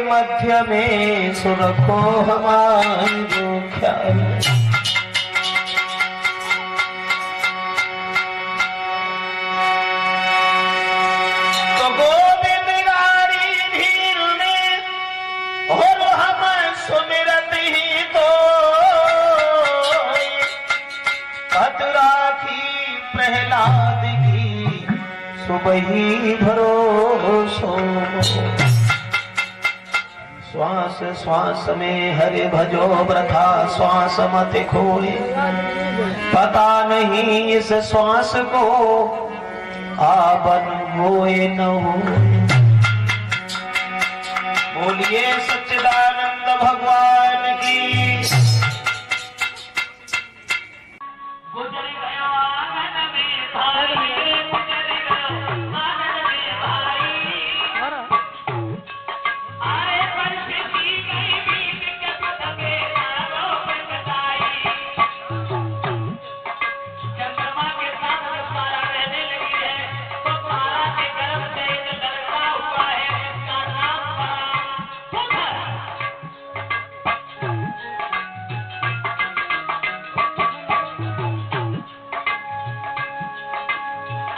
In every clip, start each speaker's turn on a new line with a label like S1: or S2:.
S1: मध्य में सुरखो हमारो ख्याल। तो गोविंद गारी धीर में हो हम सुमिरत ही तो पद राखी प्रहलाद की सुबही भरोसो। श्वास श्वास में हरि भजो व्रथा श्वास मत खोए। पता नहीं इस श्वास को आवन होए न होए। बोलिए सच्चिदानंद भगवान की। गुजर गया आंगन में भाई, गुजर गया आंगन में भाई। आए बरसी गई बीत के पतंगे तारों पे कटाई। चंद्रमा के साथ तारा रहने लगी है, तो तारा के गर्भ से एक लड़का हुआ है, जिसका नाम पड़ा बुध।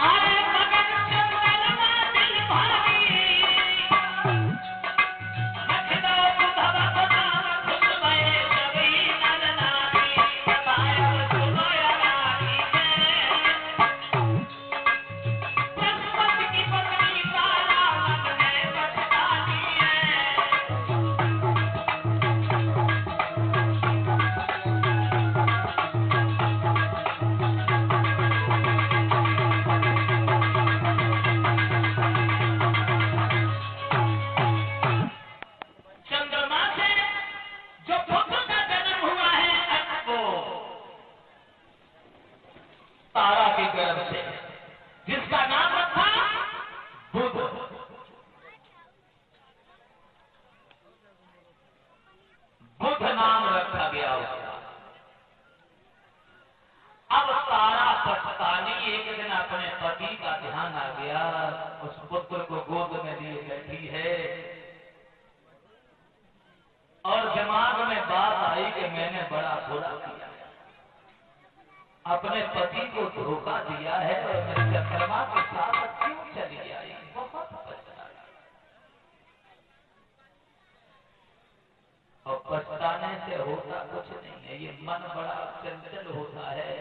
S1: आए मगन चंद्रमा दिल भारी, लखनऊ बुधव बना खुश भये सभी नर नारी। बताया सुनो रानी है, बृहस्पति की पत्नी तारा मन में पछतानी है। चंद्रमा से जो बुध का जन्म हुआ है, वो तारा के गर्भ से, जिसका नाम रखा बुध। बुध नाम रखा गया उसका। अब तारा पछतानी एक दिन अपने पति का ध्यान आ गया, उस पुत्र को गोद में लिए बैठी है और दिमाग में बात आई कि मैंने बड़ा बुरा किया, अपने पति को धोखा दिया है और मेरे चंद्रमा के साथ क्यों चली आई। बहुत पछताई। और पछताने से होता कुछ नहीं है, ये मन बड़ा चंचल होता है।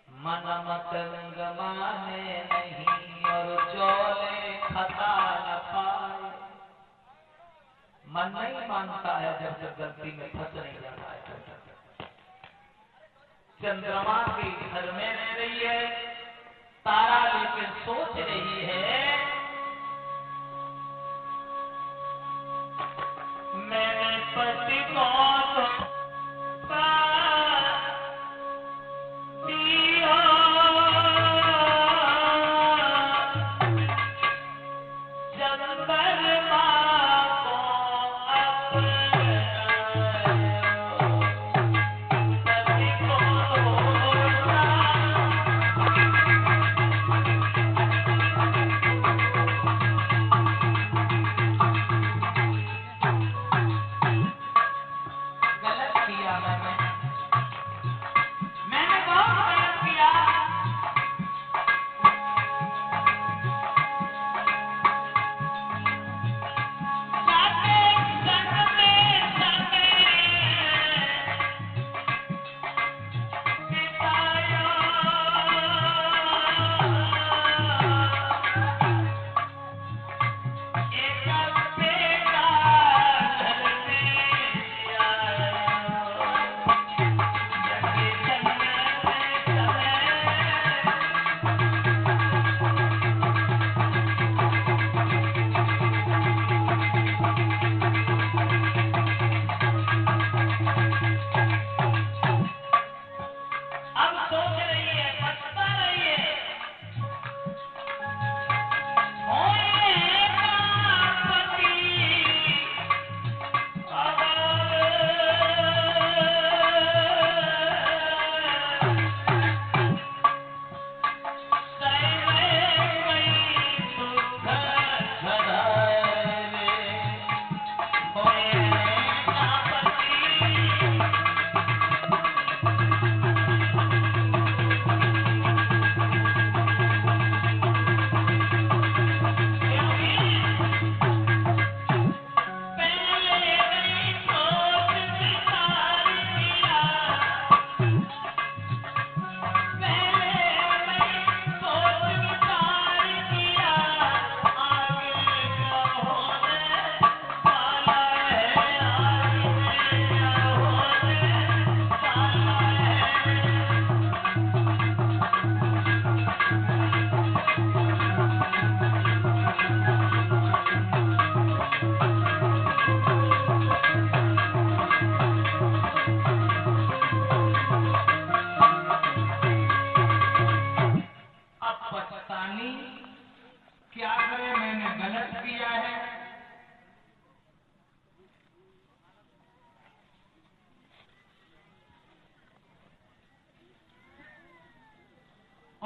S1: मन मतंग माने नहीं और चोले खता न पाए। मन नहीं मानता है जब तक गलती में फंस नहीं जाता है। चंद्रमा के घर में रह रही है तारा, लेकिन सोच रही है मैंने पति को धोखा दिया। चंद्रमा को अपने पति को धोखा।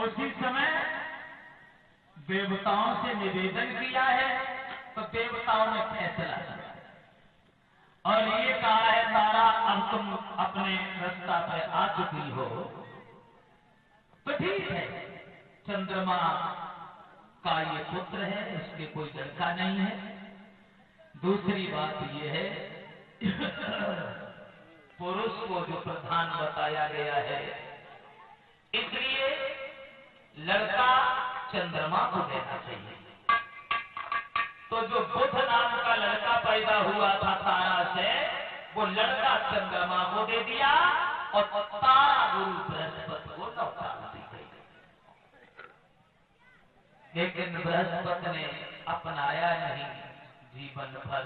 S1: उसी समय देवताओं से निवेदन किया है, तो देवताओं ने फैसला किया और ये कहा है तारा अब तुम अपने रास्ता पे आ चुकी हो तो ठीक है, चंद्रमा का ये पुत्र है, उसके कोई लड़का नहीं है। दूसरी बात ये है पुरुष को जो प्रधान बताया गया है, इसलिए लड़का चंद्रमा को देना चाहिए। तो जो बुध नाम का लड़का पैदा हुआ था तारा से, वो लड़का चंद्रमा को दे दिया और तारा गुरु बृहस्पति को लौटा दी गई। लेकिन बृहस्पति ने अपनाया नहीं, जीवन भर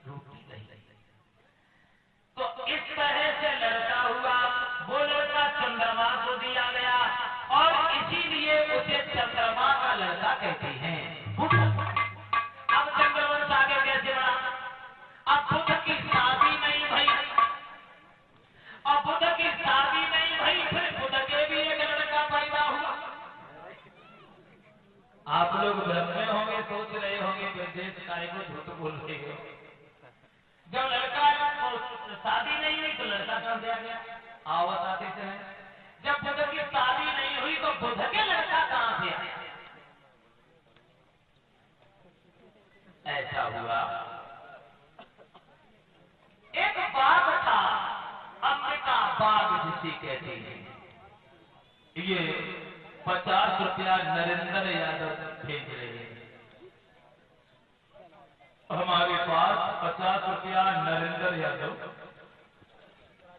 S1: रोटी नहीं। तो इस तरह से लड़का हुआ, वो लड़का चंद्रमा को दिया गया और इसीलिए उसे चंद्रमा का लड़का कहते हैं। बुध अब चंद्रवंश आगे कैसे बढ़ा? अब बुध की शादी नहीं भई, अब बुध की शादी नहीं भई, फिर बुध के भी एक लड़का पैदा हुआ। आप लोग भ्रम में होंगे, सोच रहे होंगे ब्रजेश काय को झूठ बोल रहे हो। जब लड़का शादी नहीं हुई तो लड़का कहाँ से आ गया? आओ बताते चले। जब बुध की शादी नहीं हुई तो बुध के लड़का कहाँ से आया? ऐसा हुआ। एक बाग था, अम्बिका बाग जिसे कहते हैं। ये 50 रुपया नरेंद्र यादव भेज रहे हैं हमारे पास। 50 रुपया नरेंद्र यादव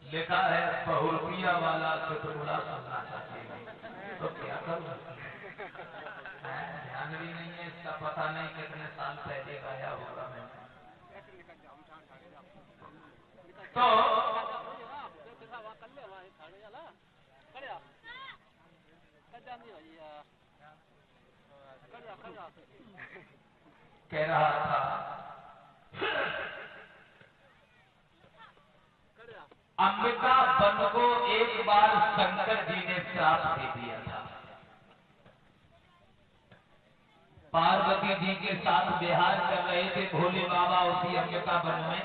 S1: लिखा है, बहुरुपया वाला चुटकुला सुनना चाहते हैं तो क्या करूं? ध्यान भी नहीं है इसका, पता नहीं कितने साल पहले गाया होगा मैंने। तो कह रहा था अंबिका वन को एक बार शंकर जी ने श्राप दे दिया था। पार्वती जी के साथ विहार कर रहे थे भोले बाबा उसी अंबिका वन में।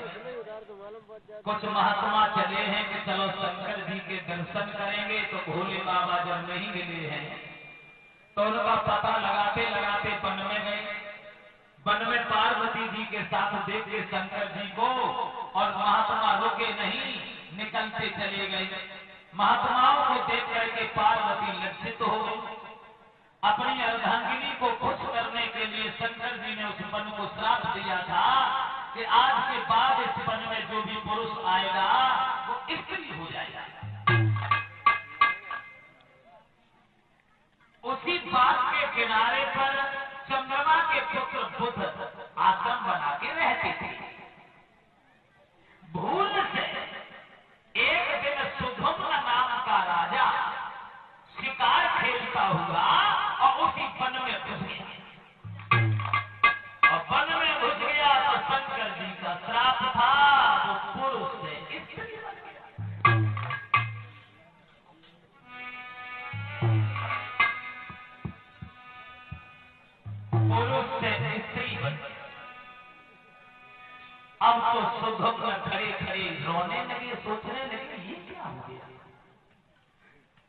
S1: कुछ महात्मा चले हैं कि चलो शंकर जी के दर्शन करेंगे, तो भोले बाबा जब नहीं मिले हैं तो उनका पता लगाते लगाते वन में गए। वन में पार्वती जी के साथ देख के शंकर जी को, और महात्मा रुके नहीं, निकलते चले गए। महात्माओं को देख करके पार्वती लज्जित हो गई। अपनी अर्धांगिनी को खुश करने के लिए शंकर जी ने उस वन को श्राप दिया था कि आज के बाद इस वन में जो भी पुरुष आएगा वो स्त्री हो जाएगा। उसी बाग के किनारे पर चंद्रमा के पुत्र बुध आश्रम बना के रहते थे। भूल से एक दिन सुधुम्न नाम का राजा शिकार खेलता हुआ और उसी वन में घुस गया, और वन में घुस गया तो शंकर जी का श्राप था, वो पुरुष से स्त्री बन गया। पुरुष से स्त्री बन गया। अब तो सुधुम्न खड़े खड़े रोने लगे, सोचने लगे ये क्या हो गया,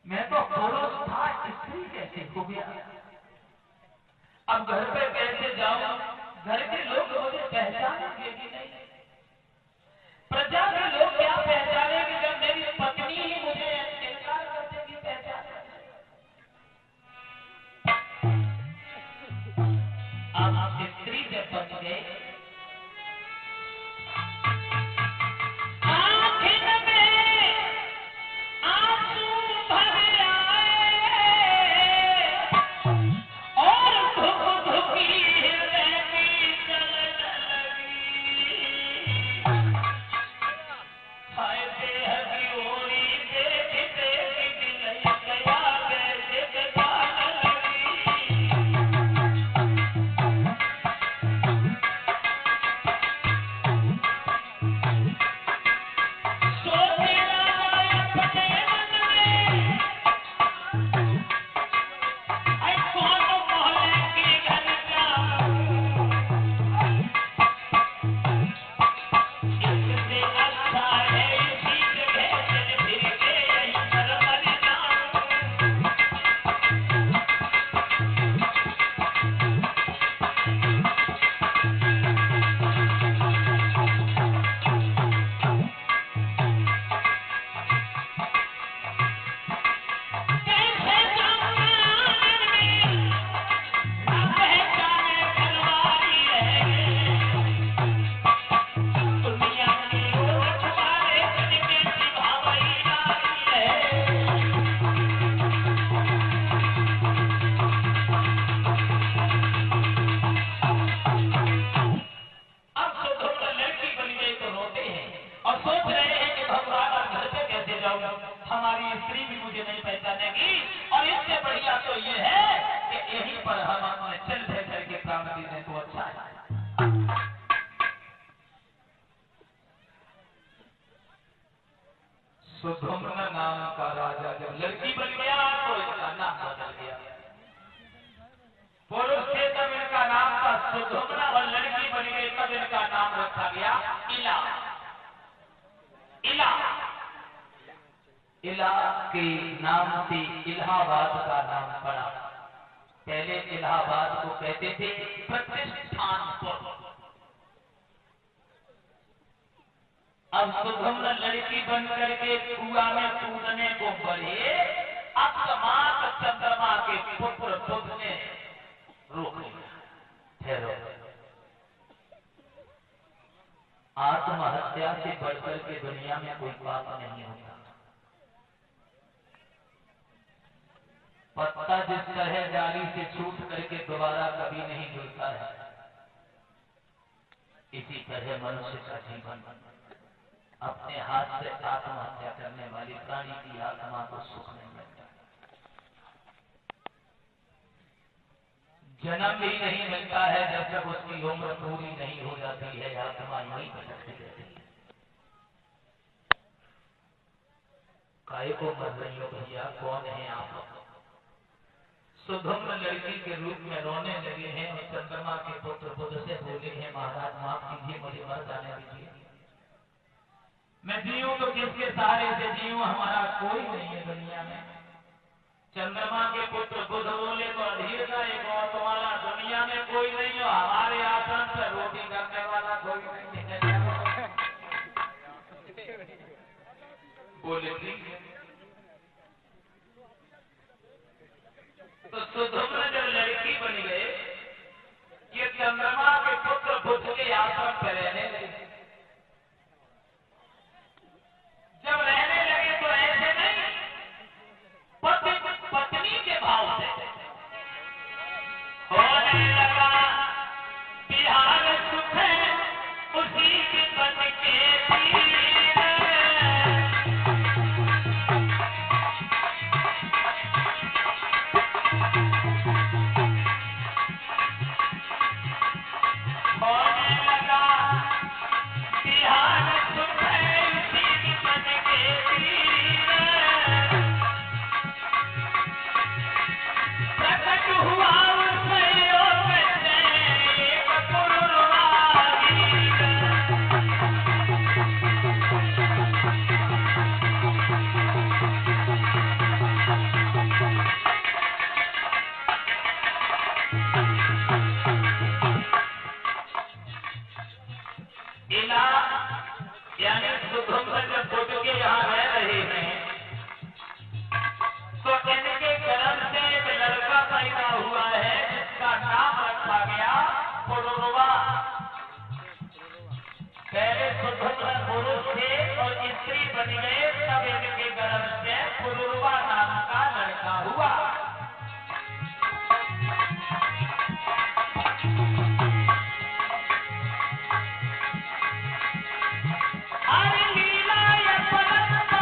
S1: मैं तो पुरुष था, स्त्री कैसे हो गया? अब घर पे कैसे जाऊं? घर के लोग मुझे पहचानेंगे कि नहीं? प्रजा के लोग क्या पहचानेंगे जब मेरी पत्नी ही मुझे इनकार कर देगी पहचान? अब आप स्त्री जब बच गए, पर हम अपने चल भय करके प्राण दे दें तो अच्छा है। सुधुम्न नाम का राजा जब लड़की बन गया तो इसका नाम बदल गया। पुरुष थे तब इनका नाम था सुधुम्न और लड़की बन गई तब इनका नाम रखा गया इला। इला इला के नाम से इलाहाबाद का नाम पड़ा। पहले इलाहाबाद को कहते थे प्रतिष्ठानपुर। अब सुधुम्न लड़की बन करके कुआं में कूदने को बढ़े, अकस्मात चंद्रमा के पुत्र बुध ने रोक लिया। ठहरो, आत्महत्या से बढ़कर के दुनिया में कोई पाप नहीं होता। पत्ता जिस तरह डाली से छूट करके दोबारा कभी नहीं जुड़ता है, इसी तरह मनुष्य का जीवन अपने हाथ से आत्महत्या करने वाली प्राणी की आत्मा को सुख नहीं मिलता। जन्म भी नहीं मिलता है जब तक उसकी उम्र पूरी नहीं हो जाती है, आत्मा यही भटकती रहती है। काहे को मर रही हो भैया, कौन है आप? सुधुम्न लड़की के रूप में रोने लगे हैं और चंद्रमा के पुत्र बुध से बोले हैं, महाराज माफ कीजिए, मुझे मर जाने दीजिए। मैं जीऊं तो किसके सहारे से जीऊं, हमारा कोई नहीं है दुनिया में। चंद्रमा के पुत्र बुध बोले तो अधीर का एक और तुम्हारा दुनिया में कोई नहीं हो, हमारे आसन पर रोटी करने वाला कोई नहीं है। बोले ठीक है। तो सुधुम्न जब लड़की बन गए, ये चंद्रमा के पुत्र बुध के आसन पर रहने लगे। जब रहने लगे तो ऐसे नहीं, पति पत्नी के भाव से होने लगा बिहार सुख उसी के बन के तीर। होने लगा बिहार सुख उसी के बन के तीर। प्रकट हुआ उस योग से एक पुरवारी। इला यानी सुधुम्न जब बुध के यहाँ रह रहे हैं तो इनके गर्भ से एक लड़का पैदा हुआ है जिसका नाम रखा गया पुरुरवा। पहले सुधुम्न पुरुष थे और स्त्री बन गए, तब इनके गर्भ से पुरुरवा नाम का लड़का हुआ। हरि लीला ये परम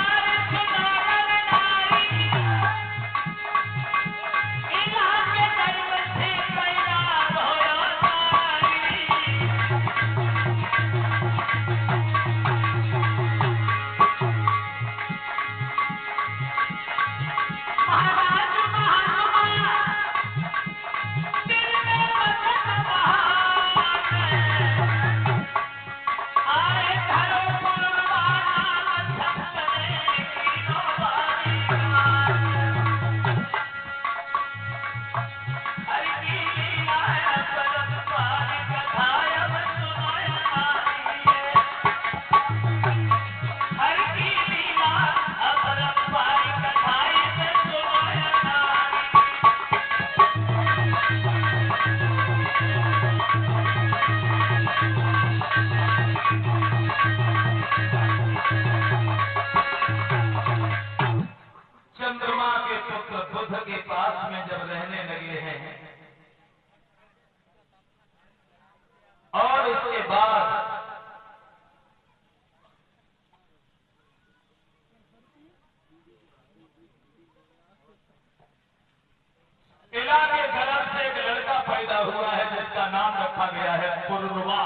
S1: पुरुरवा।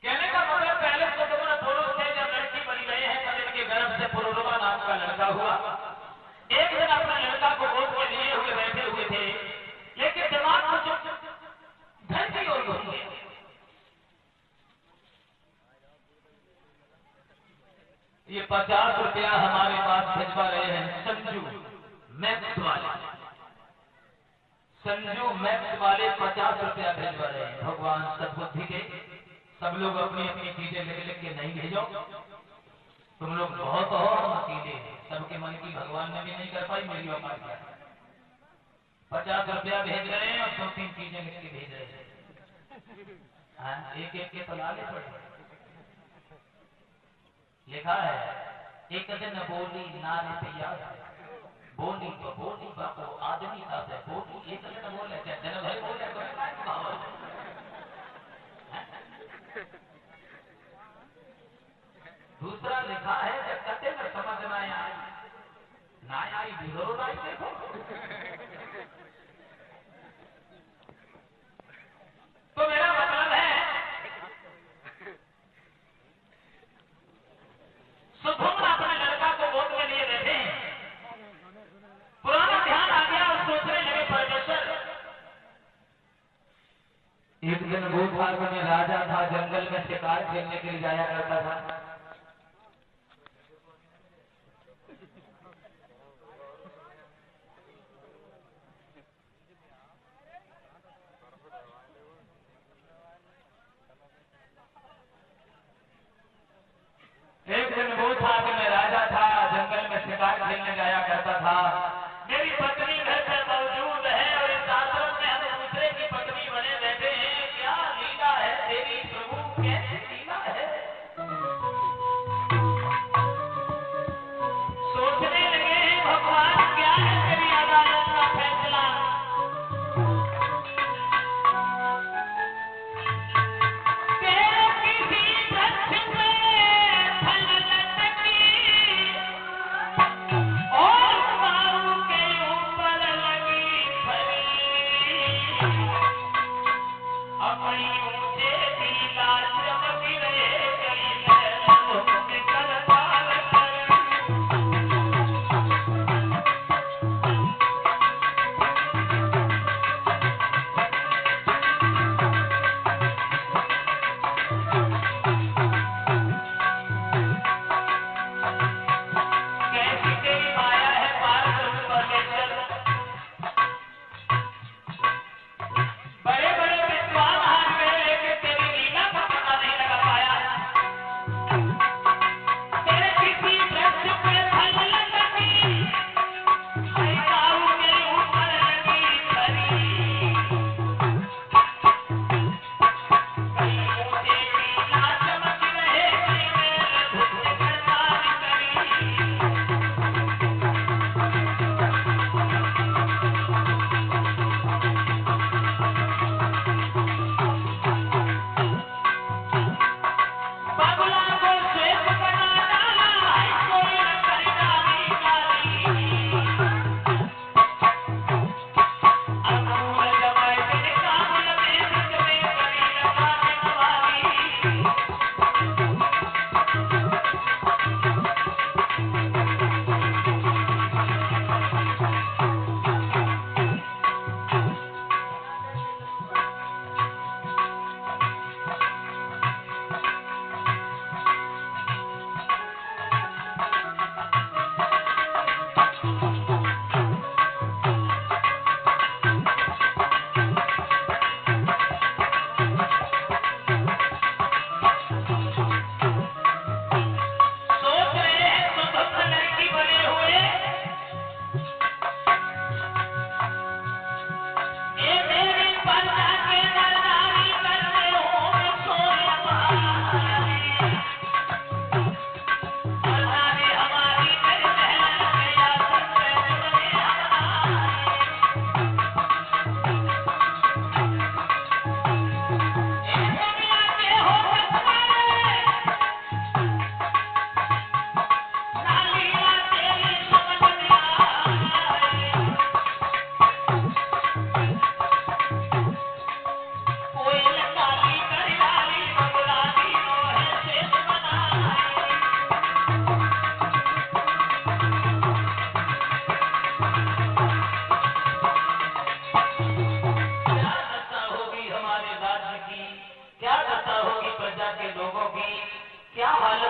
S1: कहने का मतलब पहले तो तुमने पुरुष थे, जब लड़की बन गए हैं तब इनके गर्भ से पुरुरवा नाम का लड़का हुआ। एक दिन अपने लड़का को गोद में लिए हुए बैठे हुए थे, लेकिन दिमाग कुछ घर की ओर घूम गया। ये 50 रुपया हमारे पास भिजवा रहे हैं संजू मैक्स वाले। संजू मैक्स वाले 50 रुपया भिजवा रहे हैं। भगवान सब बुद्धि दे, सब लोग अपनी अपनी चीजें लिख लिख के नहीं भेजो। तुम लोग बहुत हो, हम अकेले हैं, सबके मन की भगवान ने भी नहीं कर पाई, मेरी औकात क्या है। 50 रुपया भेज रहे हैं और 2-3 चीजें लिख के भेज रहे हैं। हाँ, एक एक के तो लाले पड़े। लिखा है एक दिन बोली नारी पिया, बोली तो बोली बापो आदमी का है बोली। एक दिन बोले क्या दिन भर बोले तो दूसरा लिखा है जब कते न समझ ना आई बिगड़ो ना देखो। तो मेरा मतलब है सुधुमन अपने लड़का को गोद में लिए बैठे हैं। पुराना ध्यान आ गया और सोचने लगे परमेश्वर। एक दिन गोभाग में राजा था, जंगल में शिकार खेलने के लिए जाया करता था। एक दिन गोभाग में राजा था, जंगल में शिकार खेलने जाया करता था। मेरी पत्नी घर पे मौजूद है और इस आश्रम में हम दूसरे की पत्नी बने बैठे हैं। क्या लीला है तेरी प्रभु, कैसी लीला है। सोचने लगे हैं भगवान क्या है तेरी अदालत का फैसला। बड़े बड़े विद्वान हार गए,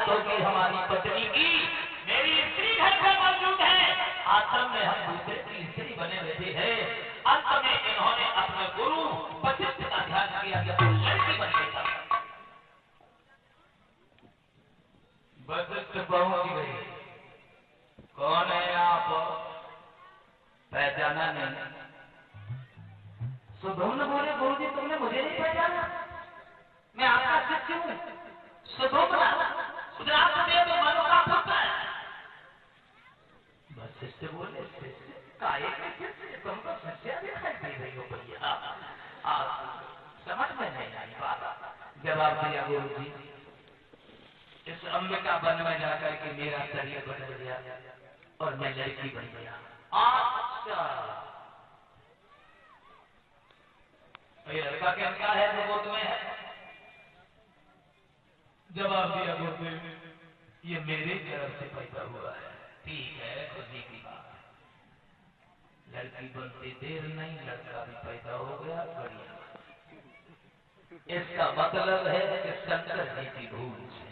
S1: हालत होगी हमारी पत्नी की, मेरी स्त्री घर पर मौजूद है, आश्रम में हम दूसरे की स्त्री बने बैठे हैं। अंत में इन्होंने अपने गुरु वशिष्ठ का ध्यान किया कि वो लड़की बन गई। वशिष्ठ पहुंच गए, कौन है आप? पहचाना नहीं। सुधोम्न बोले, गुरुजी तुमने मुझे नहीं पहचाना, मैं आपका शिष्य हूँ सुधोम्न, सुधरासुदेव मनु का पुत्र। वशिष्ठ बोले, शिष्य काहे के शिष्य? तुम तो शिष्य दिखाई दे रही हो भैया, समझ में नहीं आई बात। जवाब दिया, गुरुजी इस अंबिका वन में जाकर के मेरा शरीर बदल गया और मैं लड़की बन गया। अच्छा, ये लड़का कैसा है जो गोद में है? जवाब दिया, गुरुदेव ये मेरे तरफ से पैदा हुआ है। ठीक है, खुशी की बात, लड़की बनते देर नहीं, लड़का भी पैदा हो गया, बढ़िया। इसका मतलब है कि शंकर जी की भूल से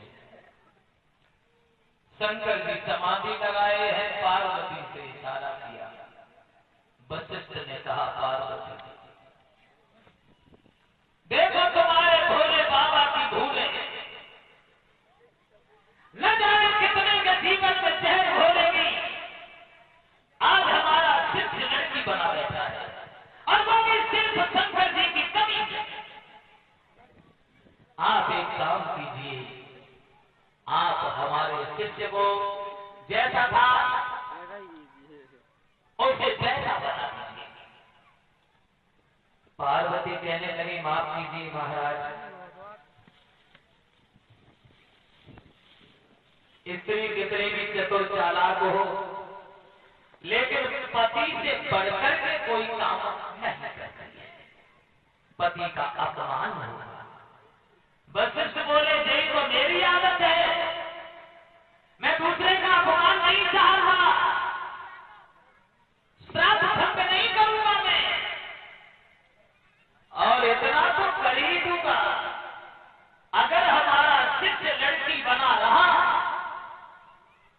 S1: शंकर जी समाधि लगाए हैं, पार्वती से इशारा किया। वशिष्ठ ने कहा, पार्वती देखो तुम्हारे भोले बाबा की भूल है, न जाने कितने के जीवन में जहर घोलेगी। आज हमारा शिष्य लड़की बना बैठा है और वो भी सिर्फ शंकर जी की कमी है। आप एक काम कीजिए, आप हमारे शिष्य को जैसा था उसे जैसा बना दीजिए। पार्वती कहने लगी, माफ कीजिए महाराज, स्त्री कितनी भी चतुर चालाक हो, लेकिन पति से बढ़कर के कोई काम नहीं करती है, पति का अपमान होगा। वशिष्ठ बोले, यही तो मेरी आदत है, मैं दूसरे का अपमान नहीं चाहता, श्राद्ध भंग नहीं करूंगा मैं, और इतना तो कर ही दूंगा, अगर हमारा शिष्य लड़की बना रहा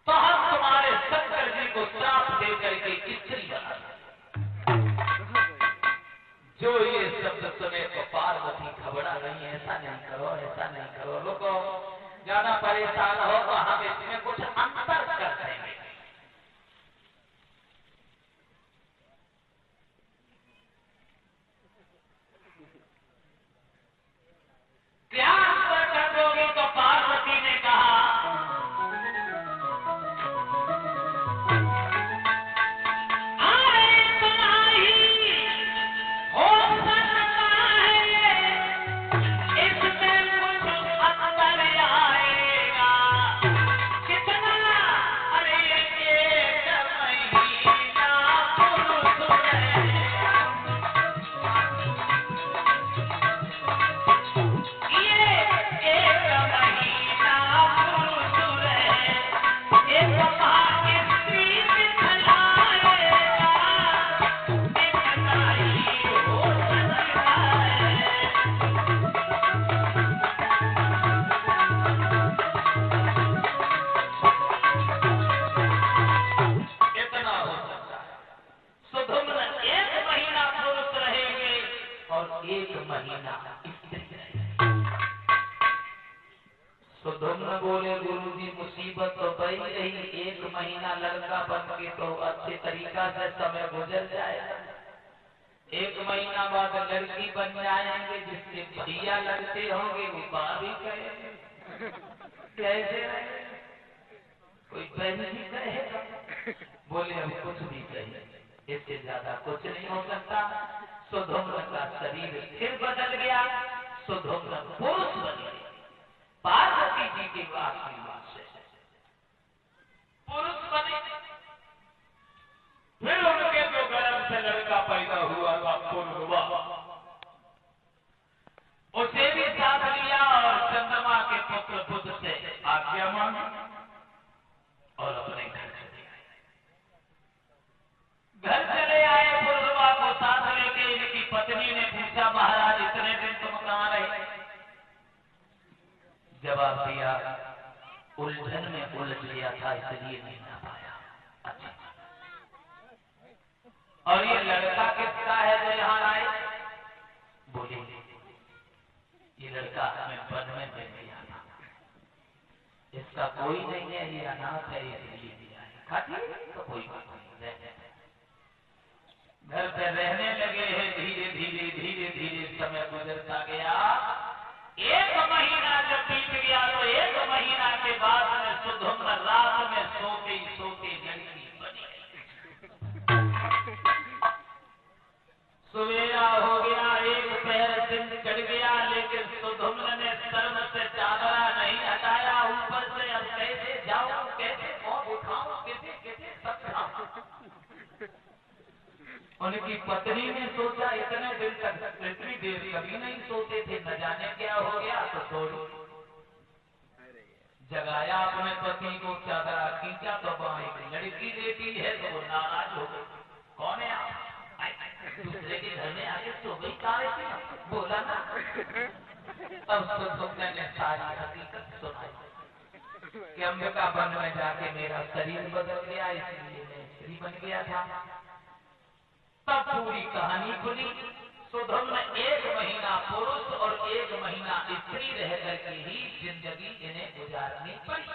S1: तो हम तुम्हारे शंकर जी को श्राप दे करके स्त्री बना देंगे। जो ये शब्द सुने तो पार्वती घबरा नहीं, ऐसा नहीं करो, ऐसा नहीं करो, रुको, ज्यादा परेशान हो तो हम इसमें कुछ अंतर कर देंगे। क्या अंतर कर दोगे? तो पार्वती ने कहा, सुधोम्न बोले, गुरुजी मुसीबत तो बड़ी रही, 1 महीना लड़का बन के तो अच्छे तरीका से समय गुजर जाएगा, 1 महीना बाद लड़की बन जाएंगे, जिसके भैया लगते होंगे वो बात ही कहेंगे, कैसे कोई बहन भी कहेगा। बोले, हम कुछ भी कहें, इससे ज्यादा कुछ नहीं हो सकता। सुधोम्न का शरीर फिर बदल गया, सुधोम्न पुरुष बन गए, पार्वती जी के आशीर्वाद से पुरुष बने। फिर उनके जो गर्भ से लड़का पैदा हुआ था पूर्वा, उसे भी साथ लिया और चंद्रमा के पुत्र बुध से आज्ञा मांगी और अपने घर चले आए। घर चले आए, पूर्वा को साथ लेके इनकी पत्नी ने पूछा, महाराज इतने दिन तुम कहाँ रहे? जवाब दिया, उलझन में उलझ गया था इसलिए नहीं आ पाया। अच्छा, और ये लड़का किसका है जो यहाँ आए? बोले ये लड़का हमें वन में मिल गया था, इसका कोई नहीं है, ये अनाथ है इसलिए दिया है। खाती तो कोई बात नहीं, घर पे रहने लगे हैं। धीरे धीरे धीरे धीरे समय गुजरता गया। एक महीना जब बीत गया तो एक महीना के बाद में सुधुम्न रात में सोते ही सोते लड़की बनी। सवेरा हो गया, एक पैर दिन चढ़ गया, लेकिन सुधुम्न ने शर्म से चादरा नहीं हटाया। ऊपर से अब कैसे जाऊं, कैसे मुंह दिखाऊं, कैसे कैसे समझाऊं। उनकी पत्नी ने सोचा इतने दिन तक इतनी देर कभी नहीं सोते थे, न जाने क्या हो गया। तो दौड़ी जगाया अपने पति को, चादरा खींचा तो वहां एक लड़की लेटी है। तो वो नाराज हो गई, कौन है आप? दूसरे के घर में आके सो गई तारे की, बोला ना। तब सुधुम्न ने सारी हकीकत सुनाई कि अंबिका वन में जाके मेरा शरीर बदल गया, इसलिए मैं स्त्री बन गया था। तब पूरी कहानी खुली। सुधुम्न एक महीना पुरुष और एक महीना स्त्री रह करके ही जिंदगी इन्हें गुजारनी पड़ी।